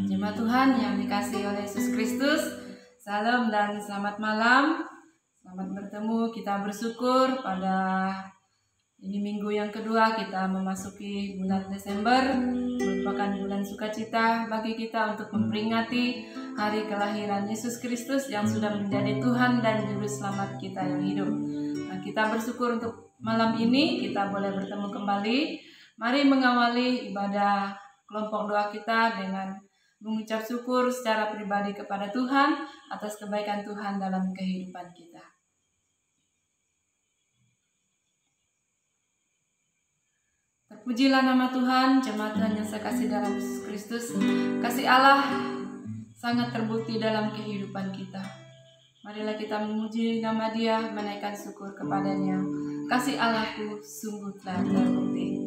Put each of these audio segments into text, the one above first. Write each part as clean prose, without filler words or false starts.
Jemaat Tuhan yang dikasihi oleh Yesus Kristus, salam dan selamat malam. Selamat bertemu, kita bersyukur pada ini minggu yang kedua kita memasuki bulan Desember, merupakan bulan sukacita bagi kita untuk memperingati hari kelahiran Yesus Kristus yang sudah menjadi Tuhan dan Juru Selamat kita yang hidup. Nah, kita bersyukur untuk malam ini kita boleh bertemu kembali. Mari mengawali ibadah kelompok doa kita dengan mengucap syukur secara pribadi kepada Tuhan atas kebaikan Tuhan dalam kehidupan kita. Terpujilah nama Tuhan, jemaat Tuhan yang saya kasih dalam Yesus Kristus. Kasih Allah sangat terbukti dalam kehidupan kita. Marilah kita memuji nama Dia, menaikkan syukur kepadanya. Kasih Allahku sungguh telah terbukti.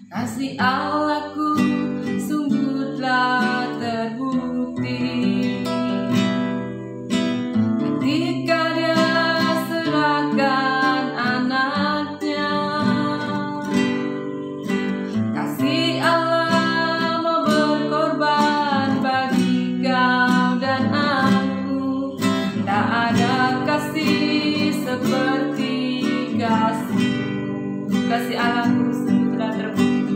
Kasih Allahku sungguh telah terbukti ketika Dia serahkan anaknya. Kasih Allah mau berkorban bagi kau dan aku. Tak ada kasih seperti kasih-Mu. Kasih Allahku sungguh telah terbukti.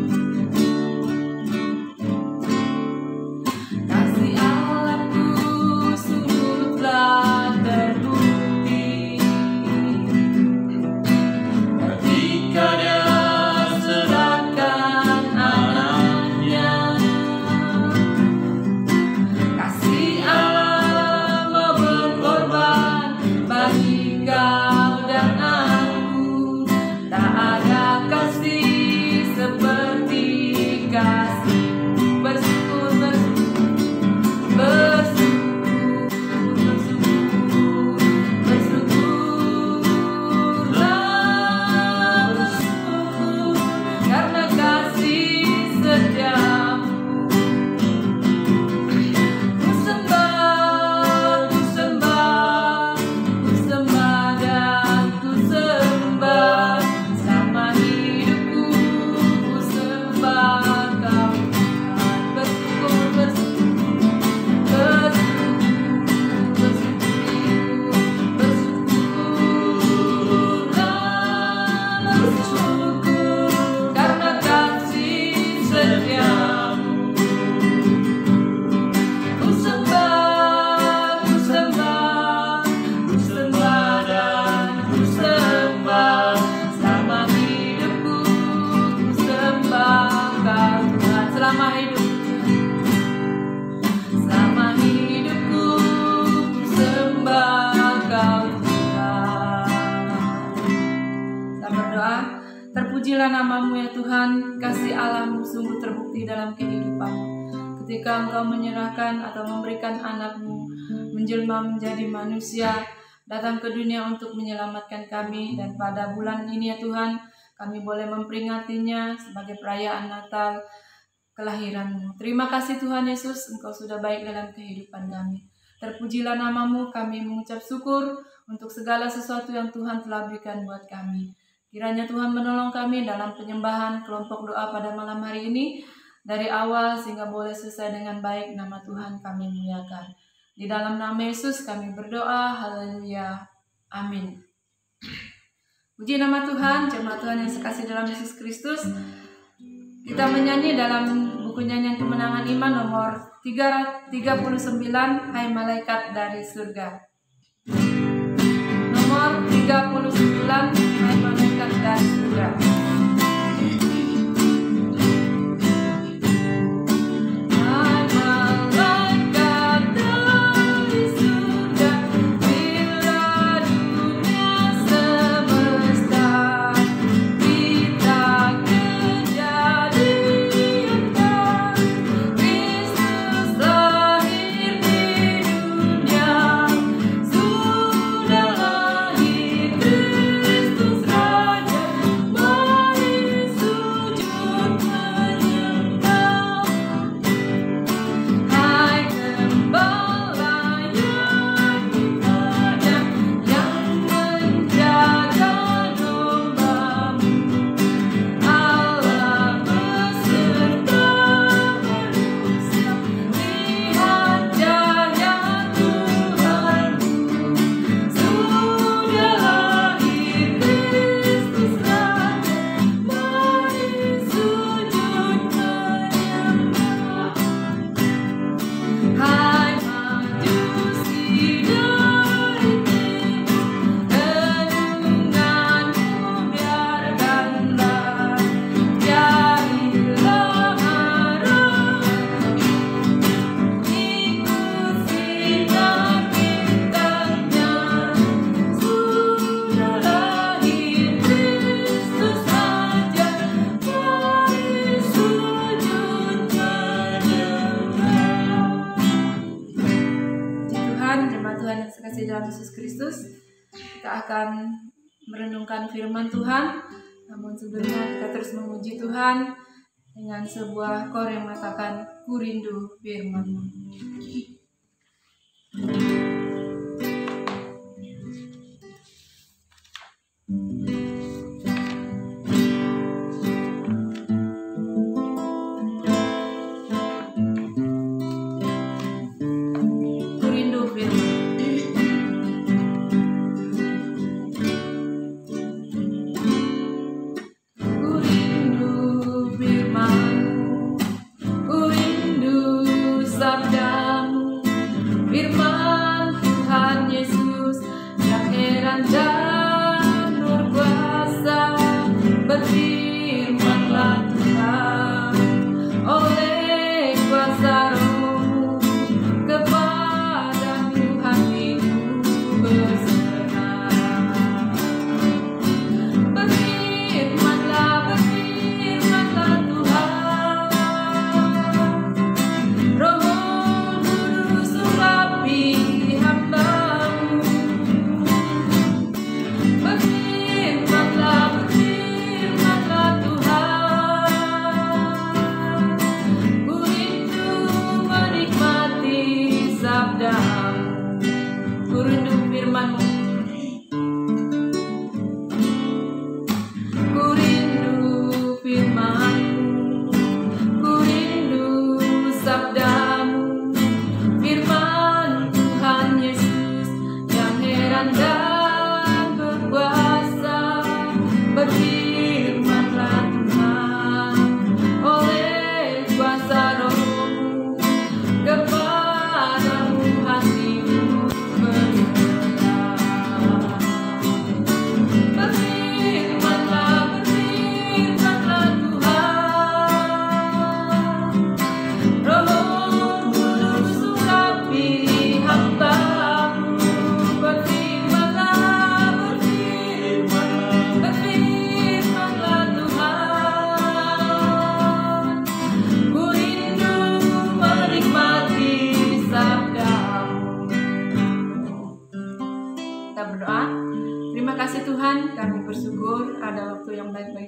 Terpujilah nama-Mu ya Tuhan, kasih Allah-Mu sungguh terbukti dalam kehidupan. Ketika Engkau menyerahkan atau memberikan anak-Mu menjelma menjadi manusia, datang ke dunia untuk menyelamatkan kami. Dan pada bulan ini ya Tuhan, kami boleh memperingatinya sebagai perayaan Natal kelahiran-Mu. Terima kasih Tuhan Yesus, Engkau sudah baik dalam kehidupan kami. Terpujilah nama-Mu, kami mengucap syukur untuk segala sesuatu yang Tuhan telah berikan buat kami. Kiranya Tuhan menolong kami dalam penyembahan kelompok doa pada malam hari ini, dari awal sehingga boleh selesai dengan baik. Nama Tuhan kami muliakan. Di dalam nama Yesus kami berdoa, haleluya, amin. Puji nama Tuhan, jemaat Tuhan yang sekasih dalam Yesus Kristus. Kita menyanyi dalam buku nyanyian kemenangan iman nomor 339, Hai Malaikat dari Surga. Nomor 39, Hai Malaikat dari Surga. Kristus dalam Yesus Kristus, kita akan merenungkan firman Tuhan. Namun sebelumnya kita terus memuji Tuhan dengan sebuah kor yang mengatakan, "Ku rindu firman-Mu."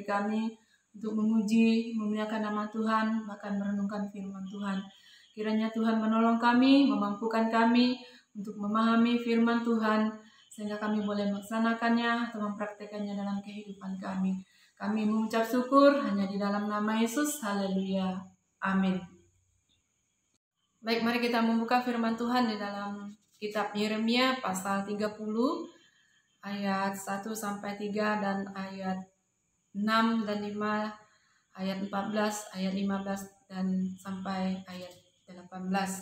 Kami untuk memuji, memuliakan nama Tuhan, bahkan merenungkan firman Tuhan. Kiranya Tuhan menolong kami, memampukan kami untuk memahami firman Tuhan, sehingga kami boleh melaksanakannya atau mempraktekannya dalam kehidupan kami. Kami mengucap syukur hanya di dalam nama Yesus. Haleluya. Amin. Baik, mari kita membuka firman Tuhan di dalam kitab Yeremia pasal 30 ayat 1-3 dan ayat 6 dan 5, ayat 14, ayat 15 dan sampai ayat 18.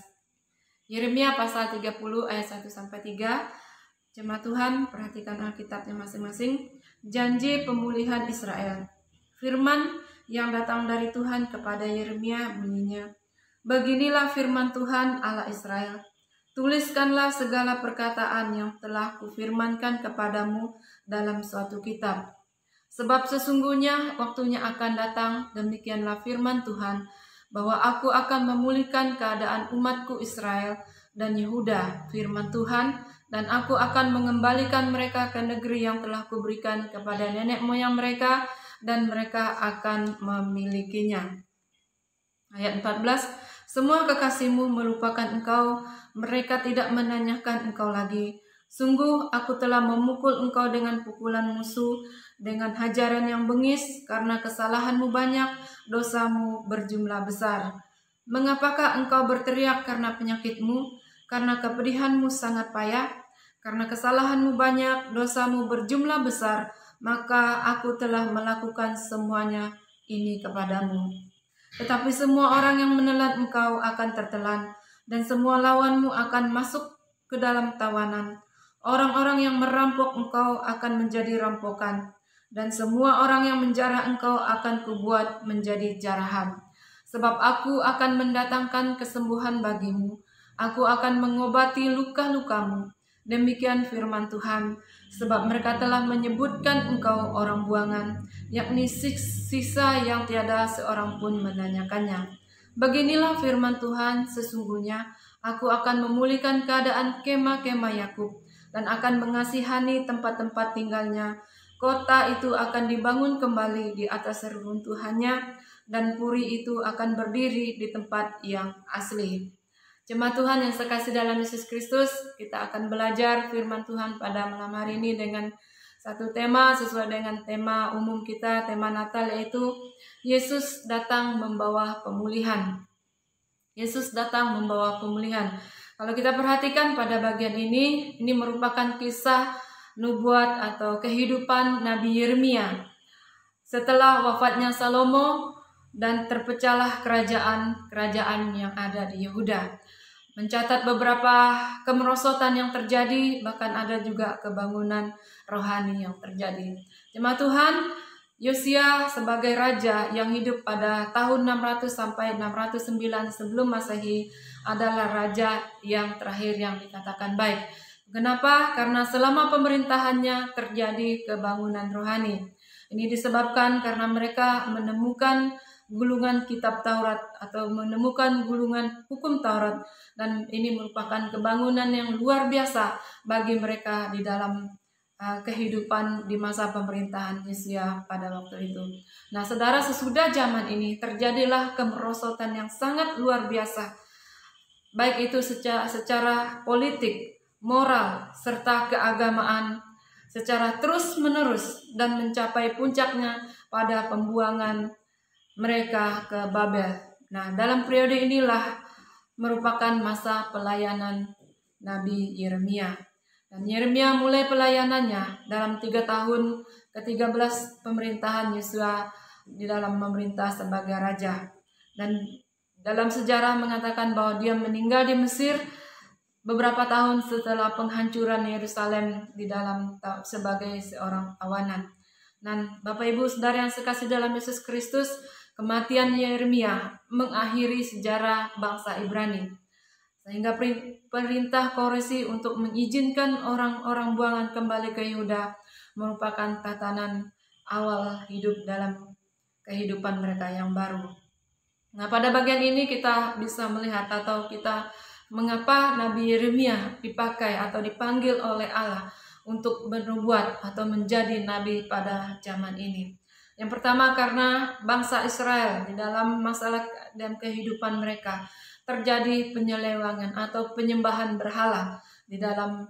Yeremia pasal 30 ayat 1-3. Jemaat Tuhan, perhatikan Alkitabnya masing-masing. Janji pemulihan Israel. Firman yang datang dari Tuhan kepada Yeremia bunyinya, "Beginilah firman Tuhan Allah Israel. Tuliskanlah segala perkataan yang telah kufirmankan kepadamu dalam suatu kitab. Sebab sesungguhnya waktunya akan datang, demikianlah firman Tuhan, bahwa aku akan memulihkan keadaan umatku Israel dan Yehuda, firman Tuhan, dan aku akan mengembalikan mereka ke negeri yang telah kuberikan kepada nenek moyang mereka, dan mereka akan memilikinya." Ayat 14, "Semua kekasihmu melupakan engkau, mereka tidak menanyakan engkau lagi. Sungguh aku telah memukul engkau dengan pukulan musuh, dengan hajaran yang bengis, karena kesalahanmu banyak, dosamu berjumlah besar. Mengapakah engkau berteriak karena penyakitmu, karena kepedihanmu sangat payah? Karena kesalahanmu banyak, dosamu berjumlah besar, maka aku telah melakukan semuanya ini kepadamu. Tetapi semua orang yang menelan engkau akan tertelan, dan semua lawanmu akan masuk ke dalam tawanan. Orang-orang yang merampok engkau akan menjadi rampokan, dan semua orang yang menjarah engkau akan kubuat menjadi jarahan. Sebab aku akan mendatangkan kesembuhan bagimu, aku akan mengobati luka-lukamu. Demikian firman Tuhan, sebab mereka telah menyebutkan engkau orang buangan, yakni sisa yang tiada seorang pun menanyakannya. Beginilah firman Tuhan, sesungguhnya aku akan memulihkan keadaan kemah-kemah Yakub, dan akan mengasihani tempat-tempat tinggalnya. Kota itu akan dibangun kembali di atas reruntuhannya, dan puri itu akan berdiri di tempat yang asli. Jemaat Tuhan yang sekasih dalam Yesus Kristus, kita akan belajar firman Tuhan pada malam hari ini dengan satu tema sesuai dengan tema umum kita, tema Natal, yaitu Yesus datang membawa pemulihan. Yesus datang membawa pemulihan. Kalau kita perhatikan pada bagian ini merupakan kisah nubuat atau kehidupan Nabi Yeremia setelah wafatnya Salomo dan terpecahlah kerajaan yang ada di Yehuda. Mencatat beberapa kemerosotan yang terjadi, bahkan ada juga kebangunan rohani yang terjadi. Jemaat Tuhan, Yosia sebagai raja yang hidup pada tahun 600 sampai 609 sebelum Masehi adalah raja yang terakhir yang dikatakan baik. Kenapa? Karena selama pemerintahannya terjadi kebangunan rohani. Ini disebabkan karena mereka menemukan gulungan kitab Taurat atau menemukan gulungan hukum Taurat, dan ini merupakan kebangunan yang luar biasa bagi mereka di dalam kehidupan di masa pemerintahan Yosia pada waktu itu. Nah, saudara, sesudah zaman ini terjadilah kemerosotan yang sangat luar biasa, baik itu secara politik, moral, serta keagamaan, secara terus-menerus, dan mencapai puncaknya pada pembuangan mereka ke Babel. Nah, dalam periode inilah merupakan masa pelayanan Nabi Yeremia. Dan Yeremia mulai pelayanannya dalam 3 tahun ke-13 pemerintahan Yosua di dalam memerintah sebagai raja. Dan dalam sejarah mengatakan bahwa dia meninggal di Mesir beberapa tahun setelah penghancuran Yerusalem di dalam sebagai seorang tawanan. Dan Bapak Ibu Saudara yang sekasih dalam Yesus Kristus, kematian Yeremia mengakhiri sejarah bangsa Ibrani, sehingga perintah Koresi untuk mengizinkan orang-orang buangan kembali ke Yehuda merupakan tatanan awal hidup dalam kehidupan mereka yang baru. Nah, pada bagian ini kita bisa melihat atau kita mengapa Nabi Yeremia dipakai atau dipanggil oleh Allah untuk bernubuat atau menjadi nabi pada zaman ini. Yang pertama, karena bangsa Israel di dalam masalah dan kehidupan mereka terjadi penyelewangan atau penyembahan berhala. Di dalam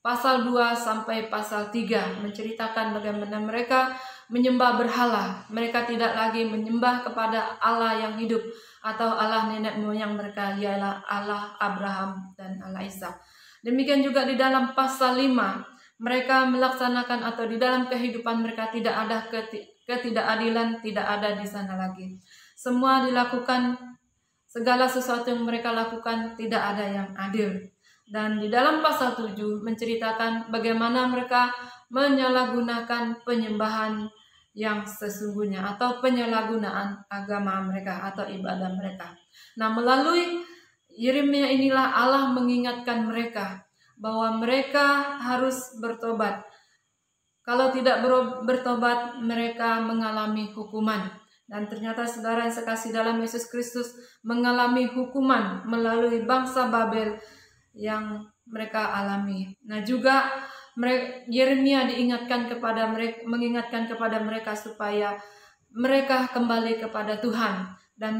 pasal 2 sampai pasal 3 menceritakan bagaimana mereka menyembah berhala. Mereka tidak lagi menyembah kepada Allah yang hidup atau Allah nenek moyang mereka, ialah Allah Abraham dan Allah Ishak. Demikian juga di dalam pasal 5, mereka melaksanakan atau di dalam kehidupan mereka tidak ada ketidakadilan, tidak ada di sana lagi. Semua dilakukan, segala sesuatu yang mereka lakukan tidak ada yang adil. Dan di dalam pasal 7 menceritakan bagaimana mereka menyalahgunakan penyembahan yang sesungguhnya atau penyalahgunaan agama mereka atau ibadah mereka. Nah, melalui Yeremia inilah Allah mengingatkan mereka bahwa mereka harus bertobat. Kalau tidak bertobat, mereka mengalami hukuman. Dan ternyata saudara yang sekasih dalam Yesus Kristus mengalami hukuman melalui bangsa Babel yang mereka alami. Nah, juga Yeremia mengingatkan kepada mereka supaya mereka kembali kepada Tuhan, dan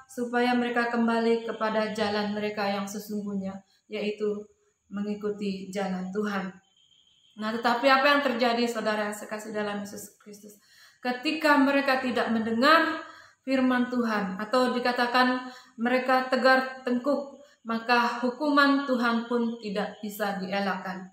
supaya mereka kembali kepada jalan mereka yang sesungguhnya, yaitu mengikuti jalan Tuhan. Nah, tetapi apa yang terjadi saudara yang sekasih dalam Yesus Kristus? Ketika mereka tidak mendengar firman Tuhan atau dikatakan mereka tegar tengkuk, maka hukuman Tuhan pun tidak bisa dielakkan.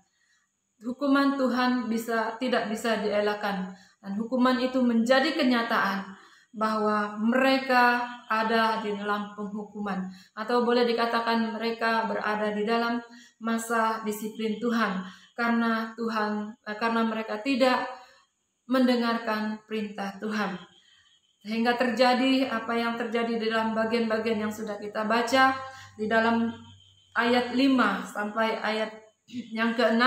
Hukuman Tuhan tidak bisa dielakkan, dan hukuman itu menjadi kenyataan bahwa mereka ada di dalam penghukuman, atau boleh dikatakan mereka berada di dalam masa disiplin Tuhan karena mereka tidak mendengarkan perintah Tuhan. Sehingga terjadi apa yang terjadi di dalam bagian-bagian yang sudah kita baca di dalam ayat 5 sampai ayat yang ke-6.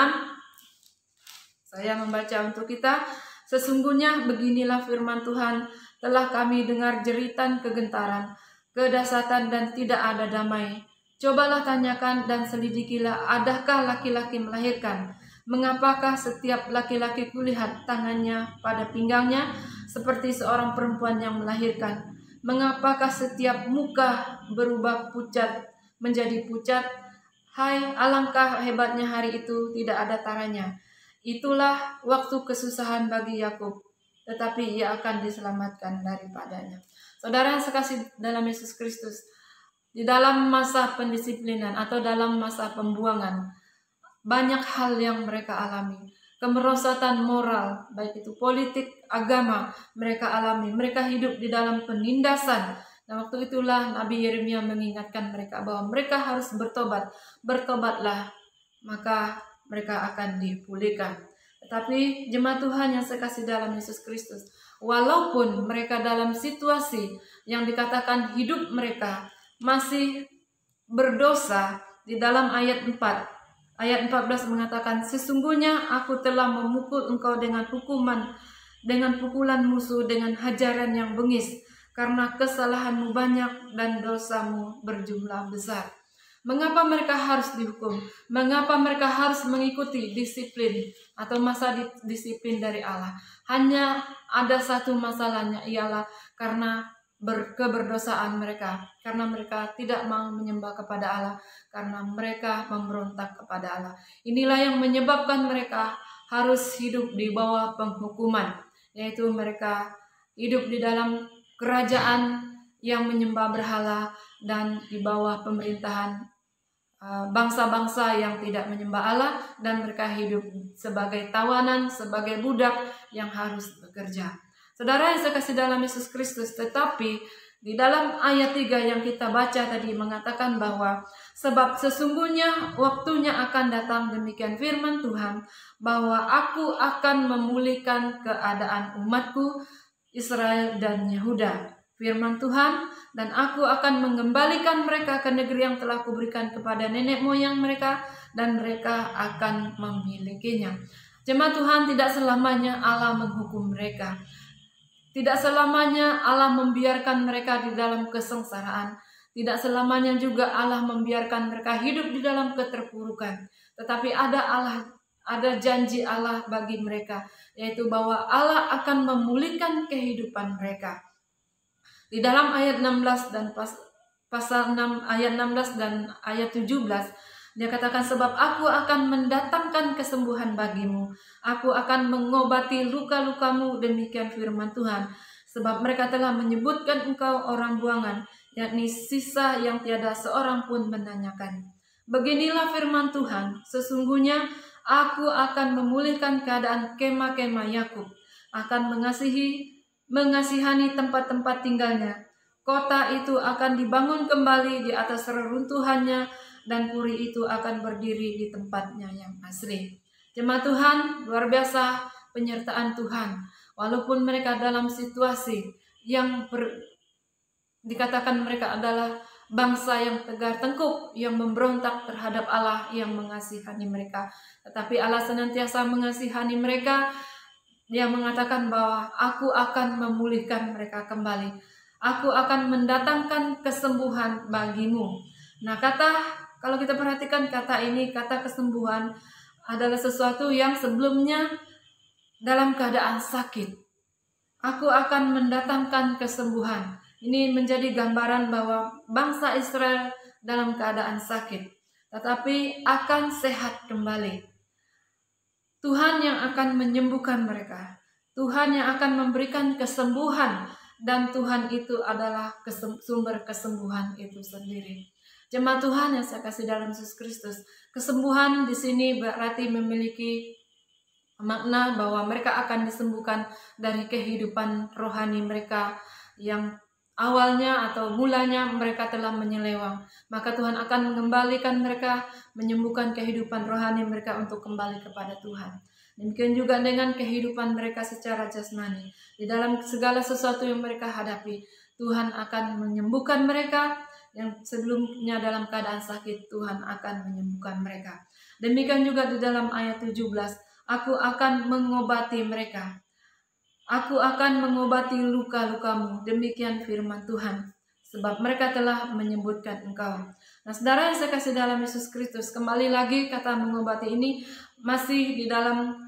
Saya membaca untuk kita. Sesungguhnya beginilah firman Tuhan, telah kami dengar jeritan kegentaran, kedahsyatan dan tidak ada damai. Cobalah tanyakan dan selidikilah, adakah laki-laki melahirkan? Mengapakah setiap laki-laki kulihat tangannya pada pinggangnya seperti seorang perempuan yang melahirkan? Mengapakah setiap muka berubah pucat menjadi pucat? Hai, alangkah hebatnya hari itu, tidak ada taranya. Itulah waktu kesusahan bagi Yakub, tetapi ia akan diselamatkan daripadanya. Saudara yang sekasih dalam Yesus Kristus, di dalam masa pendisiplinan atau dalam masa pembuangan, banyak hal yang mereka alami. Kemerosotan moral, baik itu politik, agama, mereka alami. Mereka hidup di dalam penindasan. Dan waktu itulah Nabi Yeremia mengingatkan mereka bahwa mereka harus bertobat. Bertobatlah, maka mereka akan dipulihkan. Tetapi jemaat Tuhan yang sekasih dalam Yesus Kristus, walaupun mereka dalam situasi yang dikatakan hidup mereka masih berdosa, di dalam ayat 4, ayat 14 mengatakan, sesungguhnya aku telah memukul engkau dengan pukulan musuh, dengan hajaran yang bengis, karena kesalahanmu banyak dan dosamu berjumlah besar. Mengapa mereka harus dihukum? Mengapa mereka harus mengikuti disiplin atau masa disiplin dari Allah? Hanya ada satu masalahnya, ialah karena keberdosaan mereka, karena mereka tidak mau menyembah kepada Allah, karena mereka memberontak kepada Allah. Inilah yang menyebabkan mereka harus hidup di bawah penghukuman, yaitu mereka hidup di dalam kerajaan yang menyembah berhala dan di bawah pemerintahan bangsa-bangsa yang tidak menyembah Allah, dan mereka hidup sebagai tawanan, sebagai budak yang harus bekerja. Saudara yang saya kasih dalam Yesus Kristus, tetapi di dalam ayat 3 yang kita baca tadi mengatakan bahwa sebab sesungguhnya waktunya akan datang, demikian firman Tuhan, bahwa aku akan memulihkan keadaan umatku Israel dan Yehuda. Firman Tuhan, dan aku akan mengembalikan mereka ke negeri yang telah kuberikan kepada nenek moyang mereka, dan mereka akan memilikinya. Jemaat Tuhan, tidak selamanya Allah menghukum mereka. Tidak selamanya Allah membiarkan mereka di dalam kesengsaraan. Tidak selamanya juga Allah membiarkan mereka hidup di dalam keterpurukan. Tetapi ada janji Allah bagi mereka, yaitu bahwa Allah akan memulihkan kehidupan mereka. Di dalam ayat 16 dan pasal 6 ayat 16 dan ayat 17, dia katakan, sebab aku akan mendatangkan kesembuhan bagimu, aku akan mengobati luka-lukamu, demikian firman Tuhan. Sebab mereka telah menyebutkan engkau orang buangan, yakni sisa yang tiada seorang pun menanyakan. Beginilah firman Tuhan, sesungguhnya aku akan memulihkan keadaan kemah-kemah Yakub, akan mengasihani tempat-tempat tinggalnya. Kota itu akan dibangun kembali di atas reruntuhannya, dan puri itu akan berdiri di tempatnya yang asli. Jemaat Tuhan, luar biasa penyertaan Tuhan. Walaupun mereka dalam situasi yang dikatakan mereka adalah bangsa yang tegar tengkuk, yang memberontak terhadap Allah yang mengasihani mereka, tetapi Allah senantiasa mengasihani mereka. Dia mengatakan bahwa aku akan memulihkan mereka kembali. Aku akan mendatangkan kesembuhan bagimu. Nah, kalau kita perhatikan kata ini, kata kesembuhan adalah sesuatu yang sebelumnya dalam keadaan sakit. Aku akan mendatangkan kesembuhan. Ini menjadi gambaran bahwa bangsa Israel dalam keadaan sakit, tetapi akan sehat kembali. Tuhan yang akan menyembuhkan mereka. Tuhan yang akan memberikan kesembuhan, dan Tuhan itu adalah sumber kesembuhan itu sendiri. Jemaat Tuhan yang saya kasih dalam Yesus Kristus, kesembuhan di sini berarti memiliki makna bahwa mereka akan disembuhkan dari kehidupan rohani mereka yang awalnya atau mulanya mereka telah menyeleweng. Maka Tuhan akan mengembalikan mereka, menyembuhkan kehidupan rohani mereka untuk kembali kepada Tuhan. Demikian juga dengan kehidupan mereka secara jasmani. Di dalam segala sesuatu yang mereka hadapi, Tuhan akan menyembuhkan mereka. Yang sebelumnya dalam keadaan sakit, Tuhan akan menyembuhkan mereka. Demikian juga di dalam ayat 17, aku akan mengobati mereka. Aku akan mengobati luka-lukamu, demikian firman Tuhan. sebab mereka telah menyebutkan Engkau. Nah, saudara yang saya kasih dalam Yesus Kristus, kembali lagi kata mengobati ini masih di dalam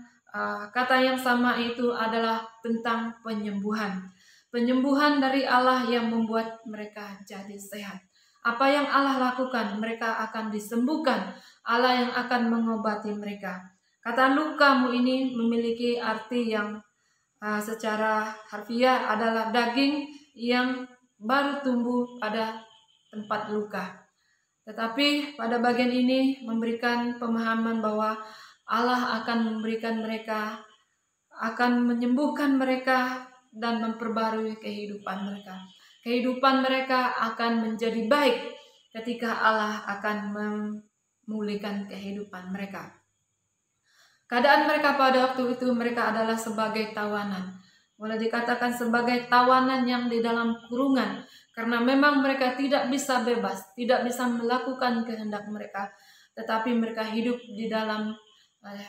kata yang sama, itu adalah tentang penyembuhan. Penyembuhan dari Allah yang membuat mereka jadi sehat. Apa yang Allah lakukan, mereka akan disembuhkan. Allah yang akan mengobati mereka. Kata lukamu ini memiliki arti yang secara harfiah adalah daging yang baru tumbuh pada tempat luka. Tetapi pada bagian ini memberikan pemahaman bahwa Allah akan memberikan mereka, akan menyembuhkan mereka dan memperbarui kehidupan mereka. Kehidupan mereka akan menjadi baik ketika Allah akan memulihkan kehidupan mereka. Keadaan mereka pada waktu itu, mereka adalah sebagai tawanan. Boleh dikatakan sebagai tawanan yang di dalam kurungan. Karena memang mereka tidak bisa bebas, tidak bisa melakukan kehendak mereka. Tetapi mereka hidup di dalam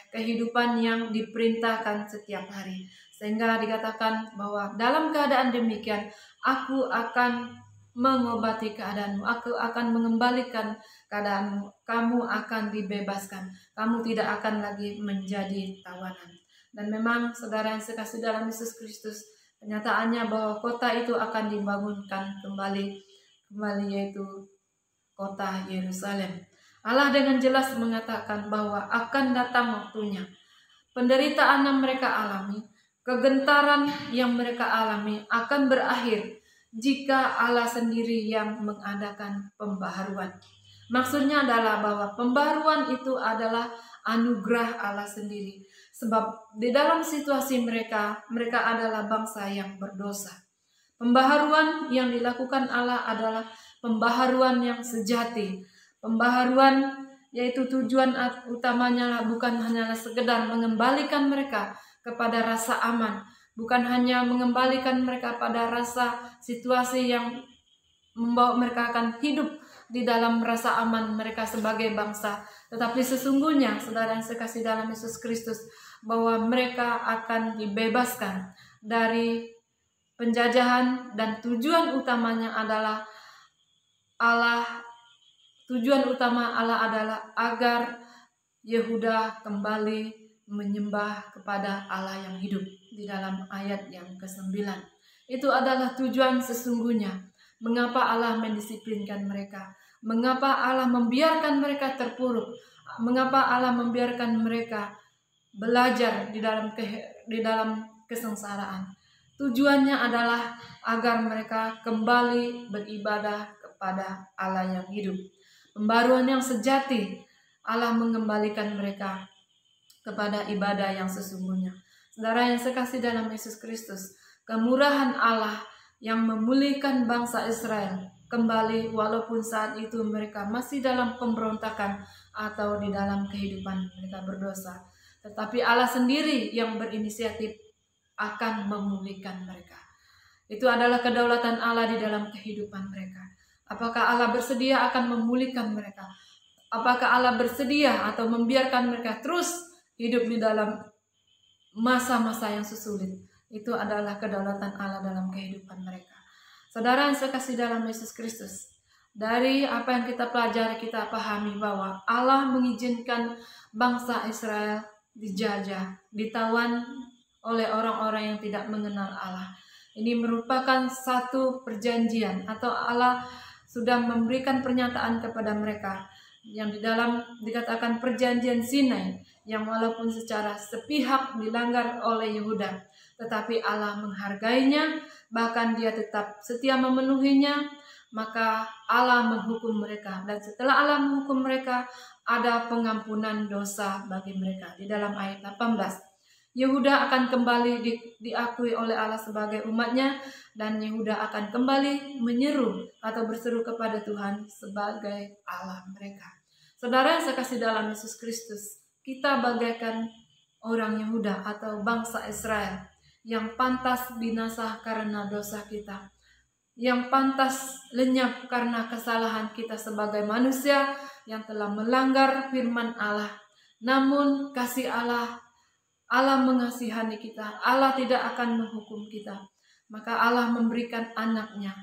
kehidupan yang diperintahkan setiap hari. Sehingga dikatakan bahwa dalam keadaan demikian, aku akan mengobati keadaanmu, aku akan mengembalikan keadaanmu, kamu akan dibebaskan, kamu tidak akan lagi menjadi tawanan. Dan memang saudara yang sekasih dalam Yesus Kristus, kenyataannya bahwa kota itu akan dibangunkan kembali, yaitu kota Yerusalem. Allah dengan jelas mengatakan bahwa akan datang waktunya. Penderitaan yang mereka alami, kegentaran yang mereka alami akan berakhir jika Allah sendiri yang mengadakan pembaharuan. Maksudnya adalah bahwa pembaharuan itu adalah anugerah Allah sendiri. Sebab di dalam situasi mereka adalah bangsa yang berdosa. Pembaharuan yang dilakukan Allah adalah pembaharuan yang sejati. Pembaharuan yaitu tujuan utamanya bukan hanya sekedar mengembalikan mereka kepada rasa aman, bukan hanya mengembalikan mereka pada rasa situasi yang membawa mereka akan hidup di dalam rasa aman mereka sebagai bangsa. Tetapi sesungguhnya, saudara yang sekasih dalam Yesus Kristus, bahwa mereka akan dibebaskan dari penjajahan, dan tujuan utamanya adalah tujuan utama Allah adalah agar Yehuda kembali menyembah kepada Allah yang hidup. Di dalam ayat yang ke-9, itu adalah tujuan sesungguhnya. Mengapa Allah mendisiplinkan mereka? Mengapa Allah membiarkan mereka terpuruk? Mengapa Allah membiarkan mereka belajar di dalam kesengsaraan? Tujuannya adalah agar mereka kembali beribadah kepada Allah yang hidup. Pembaruan yang sejati, Allah mengembalikan mereka kepada ibadah yang sesungguhnya. Saudara yang sekasih dalam Yesus Kristus, kemurahan Allah yang memulihkan bangsa Israel kembali walaupun saat itu mereka masih dalam pemberontakan atau di dalam kehidupan mereka berdosa. Tetapi Allah sendiri yang berinisiatif akan memulihkan mereka. Itu adalah kedaulatan Allah di dalam kehidupan mereka. Apakah Allah bersedia akan memulihkan mereka? Apakah Allah bersedia atau membiarkan mereka terus hidup di dalam masa-masa yang sesulit? Itu adalah kedaulatan Allah dalam kehidupan mereka. Saudara yang sekasih dalam Yesus Kristus, dari apa yang kita pelajari, kita pahami bahwa Allah mengizinkan bangsa Israel dijajah, ditawan oleh orang-orang yang tidak mengenal Allah. Ini merupakan satu perjanjian, atau Allah sudah memberikan pernyataan kepada mereka yang di dalam dikatakan perjanjian Sinai, yang walaupun secara sepihak dilanggar oleh Yehuda, tetapi Allah menghargainya, bahkan Dia tetap setia memenuhinya. Maka Allah menghukum mereka, dan setelah Allah menghukum mereka, ada pengampunan dosa bagi mereka. Di dalam ayat 18, Yehuda akan kembali diakui oleh Allah sebagai umatnya, dan Yehuda akan kembali menyeru atau berseru kepada Tuhan sebagai Allah mereka. Saudara yang sekasih dalam Yesus Kristus, kita bagaikan orang Yehuda atau bangsa Israel yang pantas binasa karena dosa kita, yang pantas lenyap karena kesalahan kita sebagai manusia yang telah melanggar firman Allah. Namun kasih Allah mengasihani kita. Allah tidak akan menghukum kita. Maka Allah memberikan anaknya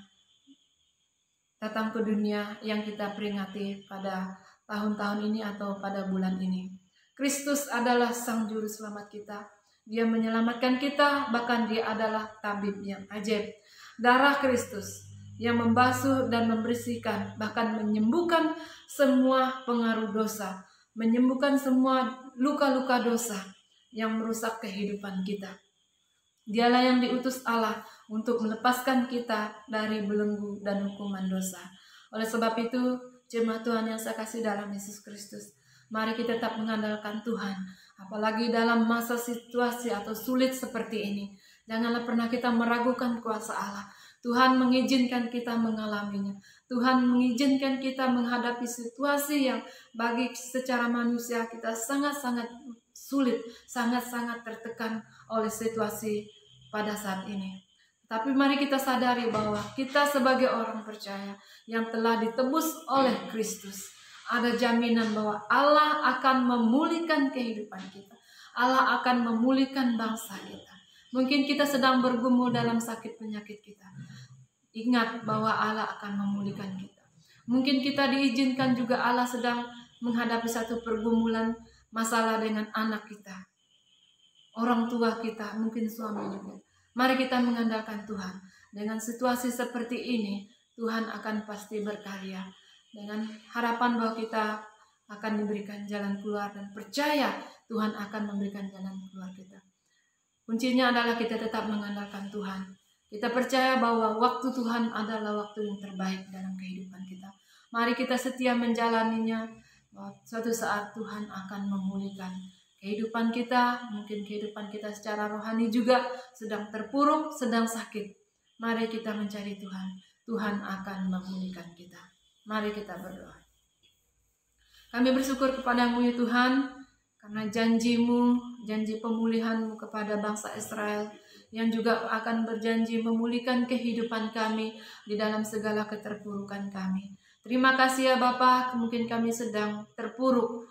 datang ke dunia yang kita peringati pada tahun-tahun ini atau pada bulan ini. Kristus adalah Sang Juru Selamat kita. Dia menyelamatkan kita, bahkan Dia adalah tabib yang ajaib. Darah Kristus yang membasuh dan membersihkan, bahkan menyembuhkan semua pengaruh dosa, menyembuhkan semua luka-luka dosa yang merusak kehidupan kita. Dialah yang diutus Allah untuk melepaskan kita dari belenggu dan hukuman dosa. Oleh sebab itu, jemaat Tuhan yang saya kasih dalam Yesus Kristus, mari kita tetap mengandalkan Tuhan. Apalagi dalam masa situasi atau sulit seperti ini, janganlah pernah kita meragukan kuasa Allah. Tuhan mengizinkan kita mengalaminya. Tuhan mengizinkan kita menghadapi situasi yang bagi secara manusia kita sangat-sangat sulit, sangat-sangat tertekan oleh situasi pada saat ini. Tapi mari kita sadari bahwa kita sebagai orang percaya yang telah ditebus oleh Kristus, ada jaminan bahwa Allah akan memulihkan kehidupan kita. Allah akan memulihkan bangsa kita. Mungkin kita sedang bergumul dalam sakit penyakit kita. Ingat bahwa Allah akan memulihkan kita. Mungkin kita diizinkan juga Allah sedang menghadapi satu pergumulan masalah dengan anak kita, orang tua kita, mungkin suami juga. Mari kita mengandalkan Tuhan. Dengan situasi seperti ini, Tuhan akan pasti berkarya. Dengan harapan bahwa kita akan diberikan jalan keluar dan percaya Tuhan akan memberikan jalan keluar kita. Kuncinya adalah kita tetap mengandalkan Tuhan. Kita percaya bahwa waktu Tuhan adalah waktu yang terbaik dalam kehidupan kita. Mari kita setia menjalaninya. Suatu saat Tuhan akan memulihkan kehidupan kita. Mungkin kehidupan kita secara rohani juga sedang terpuruk, sedang sakit. Mari kita mencari Tuhan. Tuhan akan memulihkan kita. Mari kita berdoa. Kami bersyukur kepadamu ya Tuhan, karena janji-Mu, janji pemulihan-Mu kepada bangsa Israel, yang juga akan berjanji memulihkan kehidupan kami di dalam segala keterpurukan kami. Terima kasih ya Bapa, mungkin kami sedang terpuruk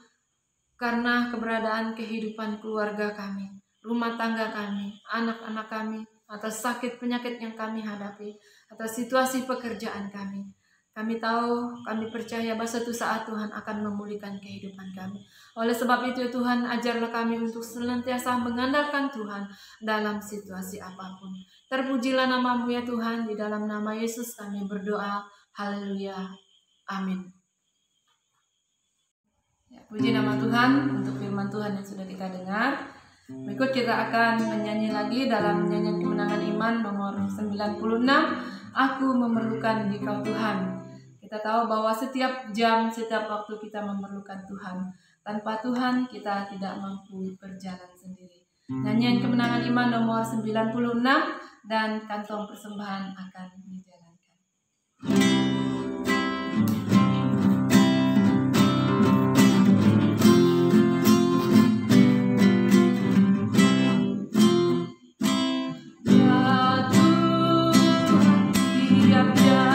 karena keberadaan kehidupan keluarga kami, rumah tangga kami, anak-anak kami, atas sakit penyakit yang kami hadapi, atas situasi pekerjaan kami. Kami tahu, kami percaya bahwa suatu saat Tuhan akan memulihkan kehidupan kami. Oleh sebab itu Tuhan, ajarlah kami untuk senantiasa mengandalkan Tuhan dalam situasi apapun. Terpujilah nama-Mu ya Tuhan, di dalam nama Yesus kami berdoa. Haleluya. Amin. Ya, puji nama Tuhan untuk firman Tuhan yang sudah kita dengar. Berikut kita akan menyanyi lagi dalam nyanyian kemenangan iman nomor 96. Aku memerlukan Dikau Tuhan. Kita tahu bahwa setiap jam, setiap waktu kita memerlukan Tuhan. Tanpa Tuhan kita tidak mampu berjalan sendiri. Nyanyian kemenangan iman nomor 96 dan kantong persembahan akan dijalankan. Sejahtera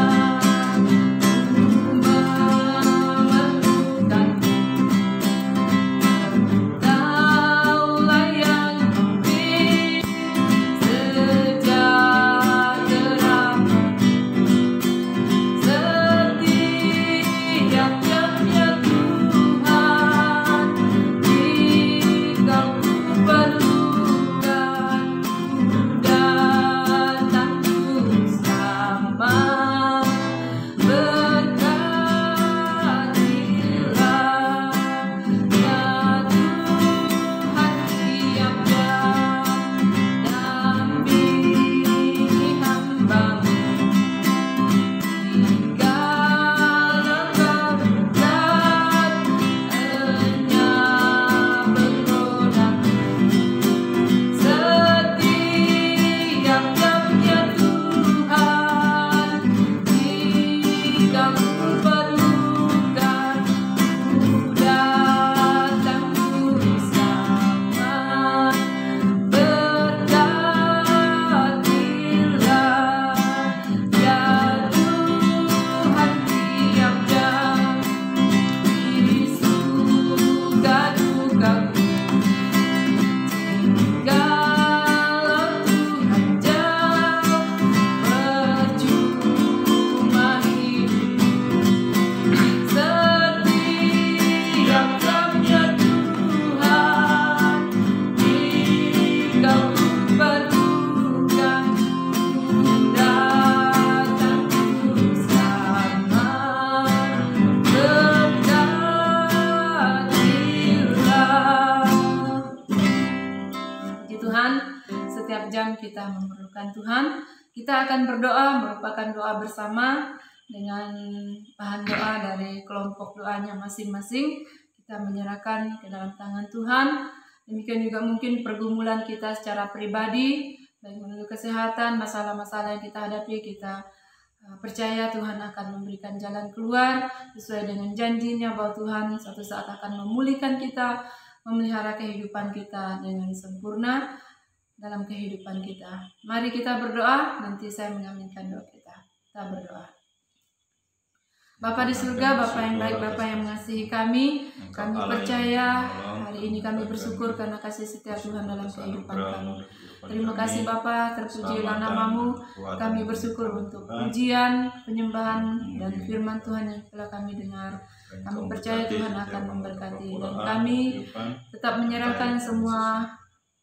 kita memerlukan Tuhan. Kita akan berdoa, merupakan doa bersama dengan bahan doa dari kelompok doanya masing-masing. Kita menyerahkan ke dalam tangan Tuhan. Demikian juga mungkin pergumulan kita secara pribadi, baik menuju kesehatan, masalah-masalah yang kita hadapi, kita percaya Tuhan akan memberikan jalan keluar sesuai dengan janjinya bahwa Tuhan suatu saat akan memulihkan kita, memelihara kehidupan kita dengan sempurna dalam kehidupan kita. Mari kita berdoa, nanti saya mengaminkan doa kita. Kita berdoa. Bapa di surga, Bapa yang baik, Bapa yang mengasihi kami percaya hari ini kami bersyukur karena kasih setia Tuhan dalam kehidupan kami. Terima kasih Bapa, terpujilah nama-Mu. Kami bersyukur untuk pujian, penyembahan, dan firman Tuhan yang telah kami dengar. Kami percaya Tuhan akan memberkati, dan kami tetap menyerahkan semua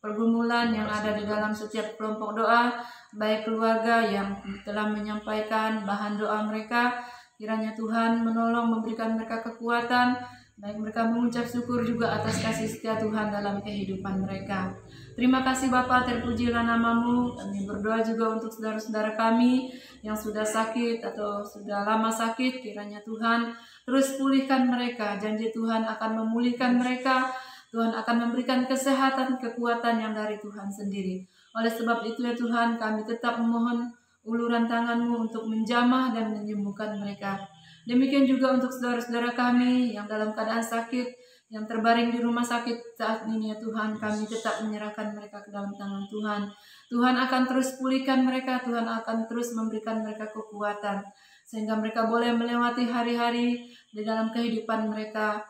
pergumulan yang ada di dalam setiap kelompok doa, baik keluarga yang telah menyampaikan bahan doa mereka. Kiranya Tuhan menolong, memberikan mereka kekuatan, baik mereka mengucap syukur juga atas kasih setia Tuhan dalam kehidupan mereka. Terima kasih Bapa, terpujilah nama-Mu. Kami berdoa juga untuk saudara-saudara kami yang sudah sakit atau sudah lama sakit. Kiranya Tuhan terus pulihkan mereka. Janji Tuhan akan memulihkan mereka. Tuhan akan memberikan kesehatan, kekuatan yang dari Tuhan sendiri. Oleh sebab itu ya Tuhan, kami tetap memohon uluran tangan-Mu untuk menjamah dan menyembuhkan mereka. Demikian juga untuk saudara-saudara kami yang dalam keadaan sakit, yang terbaring di rumah sakit saat ini ya Tuhan, kami tetap menyerahkan mereka ke dalam tangan Tuhan. Tuhan akan terus pulihkan mereka, Tuhan akan terus memberikan mereka kekuatan, sehingga mereka boleh melewati hari-hari di dalam kehidupan mereka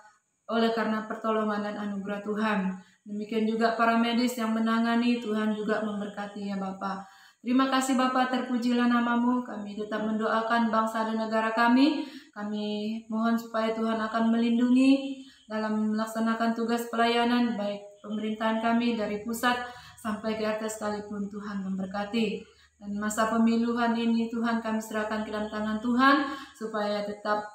oleh karena pertolongan dan anugerah Tuhan. Demikian juga para medis yang menangani, Tuhan juga memberkati ya Bapa. Terima kasih Bapa, terpujilah nama-Mu. Kami tetap mendoakan bangsa dan negara kami. Kami mohon supaya Tuhan akan melindungi dalam melaksanakan tugas pelayanan, baik pemerintahan kami dari pusat sampai ke RT sekalipun. Tuhan memberkati. Dan masa pemiluhan ini Tuhan kami serahkan ke dalam tangan Tuhan, supaya tetap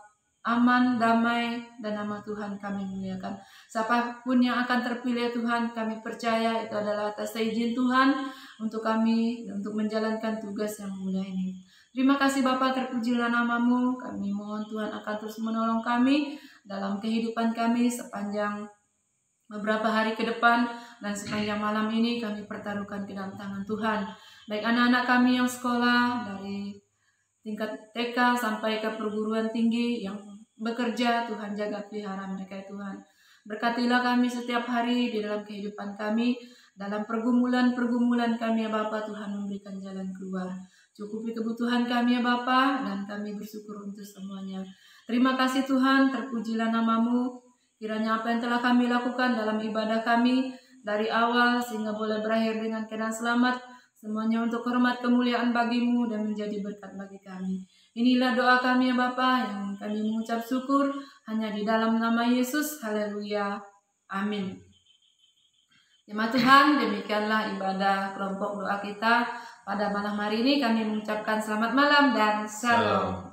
aman, damai, dan nama Tuhan kami muliakan. Siapapun yang akan terpilih Tuhan, kami percaya itu adalah atas izin Tuhan untuk kami, untuk menjalankan tugas yang mulia ini. Terima kasih Bapa, terpujilah nama-Mu. Kami mohon Tuhan akan terus menolong kami dalam kehidupan kami sepanjang beberapa hari ke depan, dan sepanjang malam ini kami pertaruhkan ke dalam tangan Tuhan. Baik anak-anak kami yang sekolah dari tingkat TK sampai ke perguruan tinggi yang bekerja, Tuhan jaga pelihara mereka Tuhan. Berkatilah kami setiap hari di dalam kehidupan kami, dalam pergumulan-pergumulan kami ya Bapa. Tuhan memberikan jalan keluar. Cukupi kebutuhan kami ya Bapa, dan kami bersyukur untuk semuanya. Terima kasih Tuhan, terpujilah nama-Mu. Kiranya apa yang telah kami lakukan dalam ibadah kami dari awal sehingga boleh berakhir dengan keadaan selamat, semuanya untuk hormat kemuliaan bagi-Mu dan menjadi berkat bagi kami. Inilah doa kami ya Bapa, yang kami mengucap syukur hanya di dalam nama Yesus. Haleluya. Amin. Jemaat Tuhan, demikianlah ibadah kelompok doa kita pada malam hari ini. Kami mengucapkan selamat malam dan shalom.